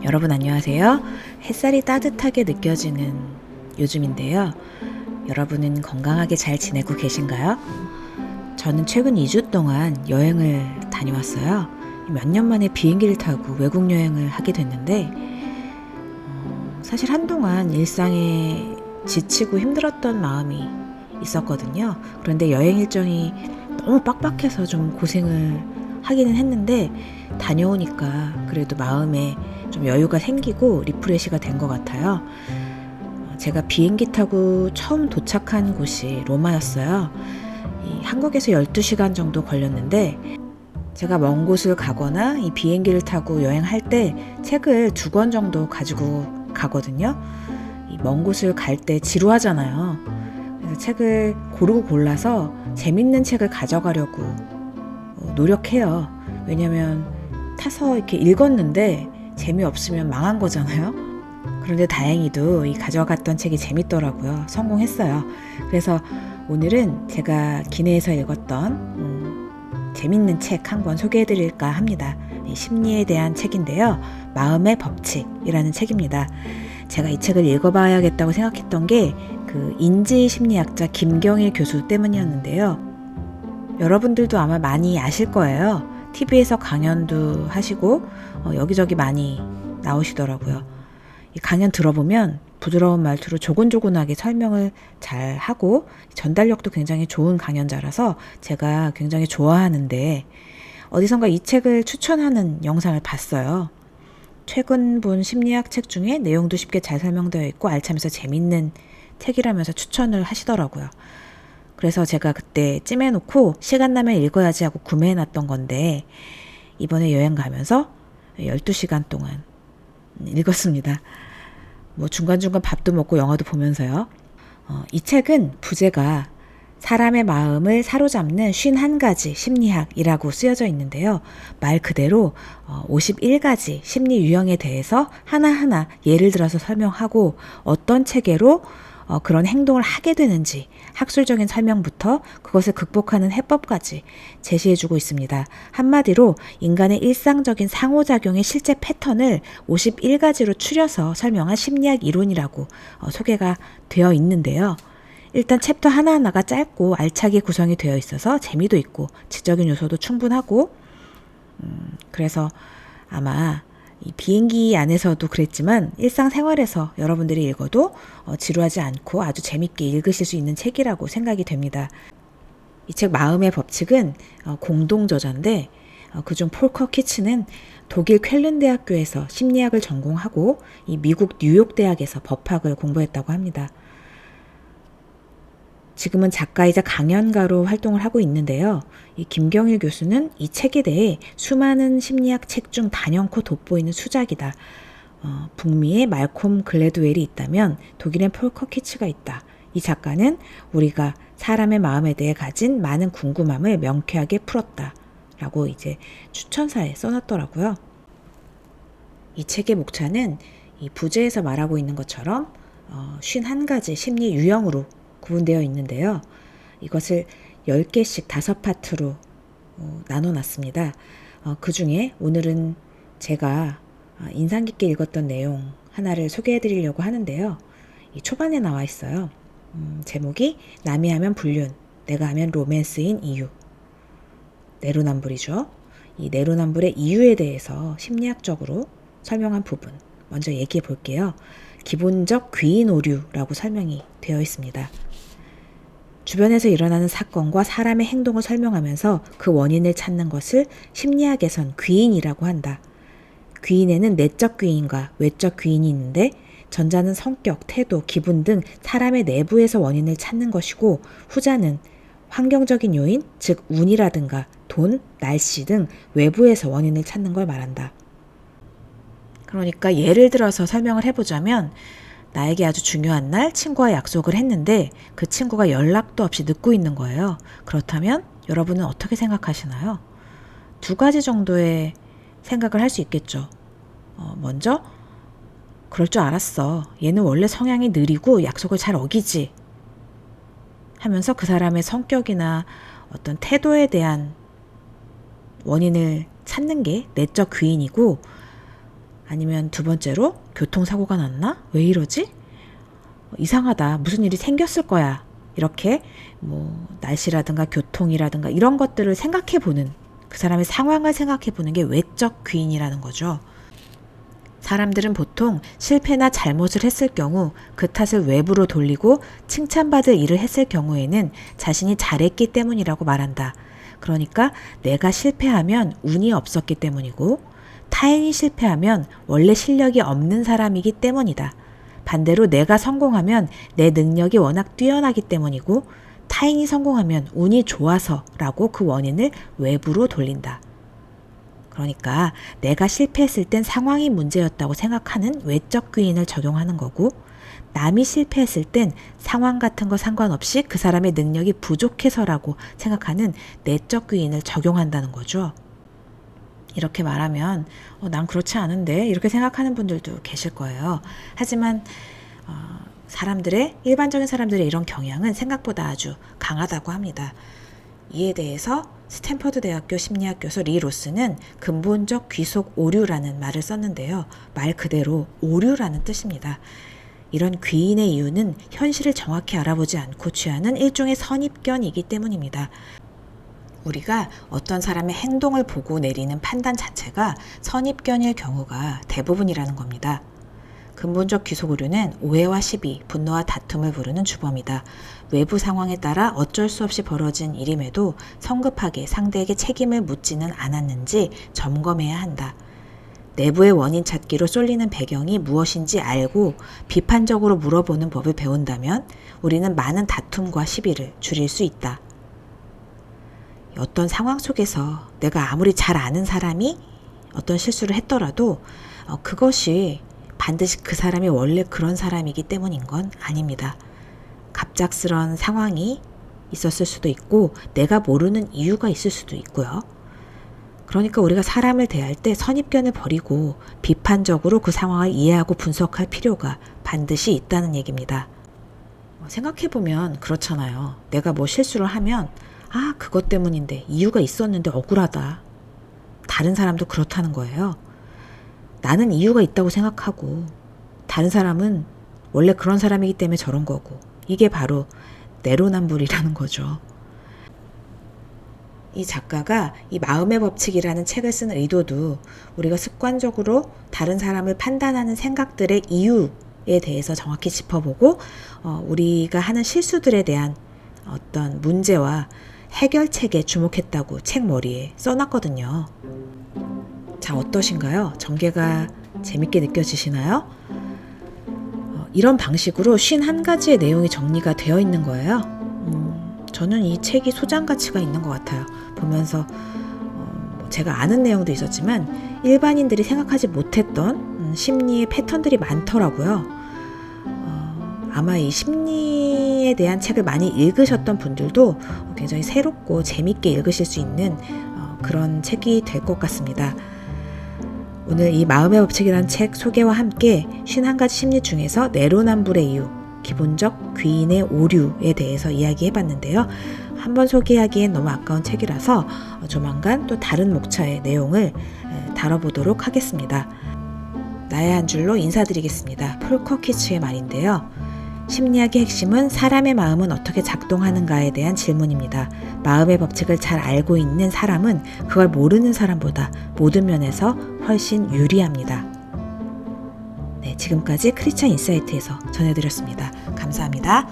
여러분 안녕하세요. 햇살이 따뜻하게 느껴지는 요즘인데요. 여러분은 건강하게 잘 지내고 계신가요? 저는 최근 2주 동안 여행을 다녀왔어요. 몇 년 만에 비행기를 타고 외국 여행을 하게 됐는데 사실 한동안 일상에 지치고 힘들었던 마음이 있었거든요. 그런데 여행 일정이 너무 빡빡해서 좀 고생을 하기는 했는데 다녀오니까 그래도 마음에 좀 여유가 생기고 리프레시가 된 것 같아요. 제가 비행기 타고 처음 도착한 곳이 로마였어요. 한국에서 12시간 정도 걸렸는데 제가 먼 곳을 가거나 이 비행기를 타고 여행할 때 책을 2권 정도 가지고 가거든요. 이 먼 곳을 갈 때 지루하잖아요. 그래서 책을 고르고 골라서 재밌는 책을 가져가려고 노력해요. 왜냐면 타서 이렇게 읽었는데 재미없으면 망한 거잖아요. 그런데 다행히도 이 가져갔던 책이 재밌더라고요. 성공했어요. 그래서 오늘은 제가 기내에서 읽었던 재밌는 책 한 권 소개해드릴까 합니다. 심리에 대한 책인데요. 마음의 법칙이라는 책입니다. 제가 이 책을 읽어봐야겠다고 생각했던 게 그 인지심리학자 김경일 교수 때문이었는데요. 여러분들도 아마 많이 아실 거예요. TV에서 강연도 하시고 여기저기 많이 나오시더라고요. 이 강연 들어보면 부드러운 말투로 조곤조곤하게 설명을 잘 하고 전달력도 굉장히 좋은 강연자라서 제가 굉장히 좋아하는데 어디선가 이 책을 추천하는 영상을 봤어요. 최근 본 심리학 책 중에 내용도 쉽게 잘 설명되어 있고 알차면서 재밌는 책이라면서 추천을 하시더라고요. 그래서 제가 그때 찜해놓고 시간 나면 읽어야지 하고 구매해놨던 건데 이번에 여행 가면서 12시간 동안 읽었습니다. 뭐 중간중간 밥도 먹고 영화도 보면서요. 이 책은 부제가 사람의 마음을 사로잡는 51가지 심리학이라고 쓰여져 있는데요. 말 그대로 51가지 심리 유형에 대해서 하나하나 예를 들어서 설명하고 어떤 체계로 그런 행동을 하게 되는지 학술적인 설명부터 그것을 극복하는 해법까지 제시해주고 있습니다. 한마디로 인간의 일상적인 상호작용의 실제 패턴을 51가지로 추려서 설명한 심리학 이론이라고 소개가 되어 있는데요. 일단 챕터 하나하나가 짧고 알차게 구성이 되어 있어서 재미도 있고 지적인 요소도 충분하고 그래서 아마 이 비행기 안에서도 그랬지만 일상생활에서 여러분들이 읽어도 지루하지 않고 아주 재밌게 읽으실 수 있는 책이라고 생각이 됩니다. 이 책 마음의 법칙은 공동저자인데 그중 폴커 키츠는 독일 쾰른 대학교에서 심리학을 전공하고 이 미국 뉴욕 대학에서 법학을 공부했다고 합니다. 지금은 작가이자 강연가로 활동을 하고 있는데요. 이 김경일 교수는 이 책에 대해 수많은 심리학 책 중 단연코 돋보이는 수작이다. 북미에 말콤 글래드웰이 있다면 독일엔 폴커 키츠가 있다. 이 작가는 우리가 사람의 마음에 대해 가진 많은 궁금함을 명쾌하게 풀었다. 라고 이제 추천사에 써놨더라고요. 이 책의 목차는 이 부제에서 말하고 있는 것처럼 51가지 심리 유형으로 구분되어 있는데요. 이것을 10개씩 5파트로 나눠놨습니다. 그 중에 오늘은 제가 인상 깊게 읽었던 내용 하나를 소개해 드리려고 하는데요. 이 초반에 나와 있어요. 제목이 남이 하면 불륜, 내가 하면 로맨스인 이유. 내로남불이죠. 이 내로남불의 이유에 대해서 심리학적으로 설명한 부분 먼저 얘기해 볼게요. 기본적 귀인 오류라고 설명이 되어 있습니다. 주변에서 일어나는 사건과 사람의 행동을 설명하면서 그 원인을 찾는 것을 심리학에선 귀인이라고 한다. 귀인에는 내적 귀인과 외적 귀인이 있는데 전자는 성격, 태도, 기분 등 사람의 내부에서 원인을 찾는 것이고 후자는 환경적인 요인, 즉 운이라든가 돈, 날씨 등 외부에서 원인을 찾는 걸 말한다. 그러니까 예를 들어서 설명을 해보자면 나에게 아주 중요한 날 친구와 약속을 했는데 그 친구가 연락도 없이 늦고 있는 거예요. 그렇다면 여러분은 어떻게 생각하시나요? 2가지 정도의 생각을 할 수 있겠죠. 먼저 그럴 줄 알았어. 얘는 원래 성향이 느리고 약속을 잘 어기지. 하면서 그 사람의 성격이나 어떤 태도에 대한 원인을 찾는 게 내적 귀인이고 아니면 두 번째로 교통사고가 났나? 왜 이러지? 이상하다. 무슨 일이 생겼을 거야. 이렇게 날씨라든가 교통이라든가 이런 것들을 생각해 보는, 그 사람의 상황을 생각해 보는 게 외적 귀인이라는 거죠. 사람들은 보통 실패나 잘못을 했을 경우 그 탓을 외부로 돌리고 칭찬받을 일을 했을 경우에는 자신이 잘했기 때문이라고 말한다. 그러니까 내가 실패하면 운이 없었기 때문이고, 타인이 실패하면 원래 실력이 없는 사람이기 때문이다. 반대로 내가 성공하면 내 능력이 워낙 뛰어나기 때문이고, 타인이 성공하면 운이 좋아서라고 그 원인을 외부로 돌린다. 그러니까 내가 실패했을 땐 상황이 문제였다고 생각하는 외적 귀인을 적용하는 거고, 남이 실패했을 땐 상황 같은 거 상관없이 그 사람의 능력이 부족해서라고 생각하는 내적 귀인을 적용한다는 거죠. 이렇게 말하면 난 그렇지 않은데 이렇게 생각하는 분들도 계실 거예요. 하지만 일반적인 사람들의 이런 경향은 생각보다 아주 강하다고 합니다. 이에 대해서 스탠퍼드 대학교 심리학 교수 리 로스는 근본적 귀속 오류라는 말을 썼는데요. 말 그대로 오류라는 뜻입니다. 이런 귀인의 이유는 현실을 정확히 알아보지 않고 취하는 일종의 선입견이기 때문입니다. 우리가 어떤 사람의 행동을 보고 내리는 판단 자체가 선입견일 경우가 대부분이라는 겁니다. 근본적 귀속 오류는 오해와 시비, 분노와 다툼을 부르는 주범이다. 외부 상황에 따라 어쩔 수 없이 벌어진 일임에도 성급하게 상대에게 책임을 묻지는 않았는지 점검해야 한다. 내부의 원인 찾기로 쏠리는 배경이 무엇인지 알고 비판적으로 물어보는 법을 배운다면 우리는 많은 다툼과 시비를 줄일 수 있다. 어떤 상황 속에서 내가 아무리 잘 아는 사람이 어떤 실수를 했더라도 그것이 반드시 그 사람이 원래 그런 사람이기 때문인 건 아닙니다. 갑작스런 상황이 있었을 수도 있고 내가 모르는 이유가 있을 수도 있고요. 그러니까 우리가 사람을 대할 때 선입견을 버리고 비판적으로 그 상황을 이해하고 분석할 필요가 반드시 있다는 얘기입니다. 생각해보면 그렇잖아요. 내가 실수를 하면 그것 때문인데 이유가 있었는데 억울하다. 다른 사람도 그렇다는 거예요. 나는 이유가 있다고 생각하고 다른 사람은 원래 그런 사람이기 때문에 저런 거고, 이게 바로 내로남불이라는 거죠. 이 작가가 이 마음의 법칙이라는 책을 쓴 의도도 우리가 습관적으로 다른 사람을 판단하는 생각들의 이유에 대해서 정확히 짚어보고 우리가 하는 실수들에 대한 어떤 문제와 해결책에 주목했다고 책 머리에 써놨거든요. 자, 어떠신가요? 전개가 재밌게 느껴지시나요? 이런 방식으로 51가지의 내용이 정리가 되어 있는 거예요. 저는 이 책이 소장 가치가 있는 것 같아요. 보면서 제가 아는 내용도 있었지만 일반인들이 생각하지 못했던 심리의 패턴들이 많더라고요. 아마 이 심리에 대한 책을 많이 읽으셨던 분들도 굉장히 새롭고 재밌게 읽으실 수 있는 그런 책이 될 것 같습니다. 오늘 이 마음의 법칙이라는 책 소개와 함께 51가지 심리 중에서 내로남불의 이유, 기본적 귀인의 오류에 대해서 이야기해봤는데요. 한번 소개하기엔 너무 아까운 책이라서 조만간 또 다른 목차의 내용을 다뤄보도록 하겠습니다. 나의 한 줄로 인사드리겠습니다. 폴 커키츠의 말인데요. 심리학의 핵심은 사람의 마음은 어떻게 작동하는가에 대한 질문입니다. 마음의 법칙을 잘 알고 있는 사람은 그걸 모르는 사람보다 모든 면에서 훨씬 유리합니다. 네, 지금까지 크리스천 인사이트에서 전해드렸습니다. 감사합니다.